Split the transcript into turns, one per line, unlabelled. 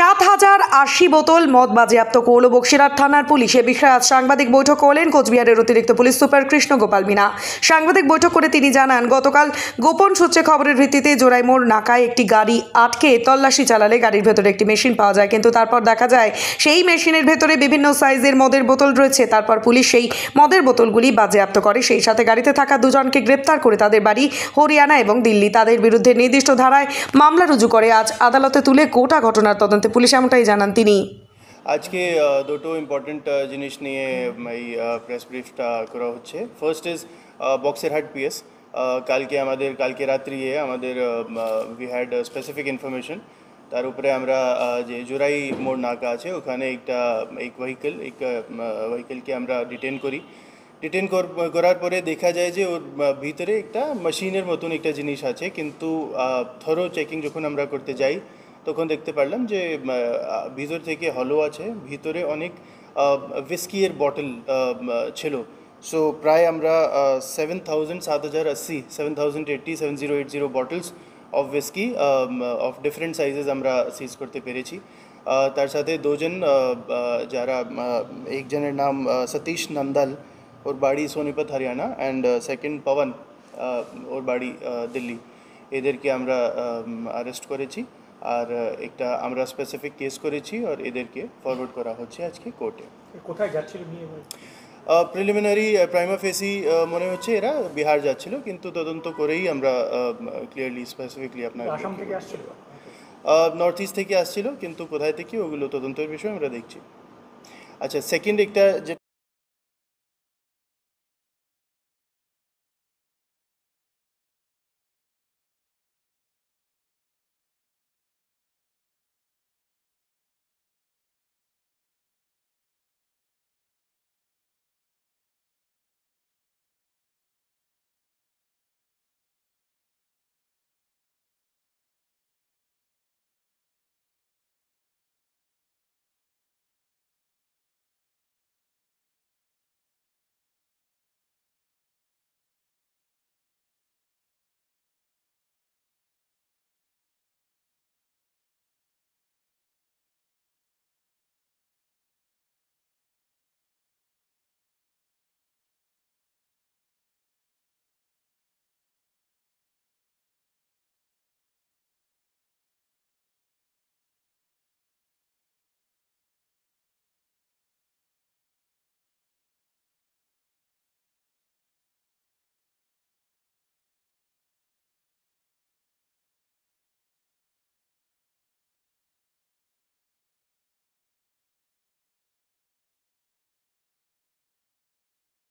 7,080 বোতল মদ বাজেয়াপ্ত করল বক্সিরহাট থানার পুলিশ। এ বিষয়ে আজ সাংবাদিক বৈঠক করলেন কোচবিহারের অতিরিক্ত পুলিশ সুপার কৃষ্ণ গোপাল মিনা। সাংবাদিক বৈঠক করে তিনি জানান, গতকাল গোপন সূত্রে খবরের ভিত্তিতে জোড়াইমোড় নাকায় একটি গাড়ি আটকে তল্লাশি চালালে গাড়ির ভেতরে একটি মেশিন পাওয়া যায়, কিন্তু তারপর দেখা যায় সেই মেশিনের ভেতরে বিভিন্ন সাইজের মদের বোতল রয়েছে। তারপর পুলিশ সেই মদের বোতলগুলি বাজেয়াপ্ত করে, সেই সাথে গাড়িতে থাকা দুজনকে গ্রেপ্তার করে তাদের বাড়ি হরিয়ানা এবং দিল্লি। তাদের বিরুদ্ধে নির্দিষ্ট ধারায় মামলা রুজু করে আজ আদালতে তুলে গোটা ঘটনার তদন্তে পুলিশ এমনটাই জানান তিনি।
আজকে দুটো ইম্পর্টেন্ট জিনিস নিয়ে এই প্রেস ব্রিফটা করা হচ্ছে। First is Baksirhat PS. কালকে রাত্রিয়ে আমাদের উই হ্যাড স্পেসিফিক ইনফরমেশন। তার উপরে আমরা যে জোরাই মোড় নাকা আছে ওখানে এক ভেহিকেলকে আমরা ডিটেন করার পরে দেখা যায় যে ওর ভিতরে একটা মেশিনের মতন একটা জিনিস আছে, কিন্তু থরো চেকিং যখন আমরা করতে যাই তখন দেখতে পারলাম যে ভিতর থেকে হলো আছে, ভিতরে অনেক উইস্কির বটল ছিল। সো প্রায় আমরা 7080 bottles of whisky of different sizes আমরা সিজ করতে পেরেছি। তার সাথে দুজন যারা, একজনের নাম সতীশ নন্দাল, ওর বাড়ি সোনিপত হরিয়ানা, অ্যান্ড সেকেন্ড পবন, ওর বাড়ি দিল্লি। এদেরকে আমরা অ্যারেস্ট করেছি আর একটা আমরা স্পেসিফিক কেস করেছি আর এদেরকে ফরওয়ার্ড করা হচ্ছে আজকে কোর্টে।
কোথায় যাচ্ছিল নিয়ে?
প্রিলিমিনারি প্রাইমা ফেসি মনে হচ্ছে এরা বিহার যাচ্ছিল, কিন্তু তদন্ত করেই আমরা ক্লিয়ারলি স্পেসিফিকলি আপনার
আসাম থেকে আসছিল,
নর্থ ইস্ট থেকে আসছিল, কিন্তু কোথায় থেকে ওগুলো তদন্তের বিষয় আমরা দেখছি। আচ্ছা, সেকেন্ড একটা যে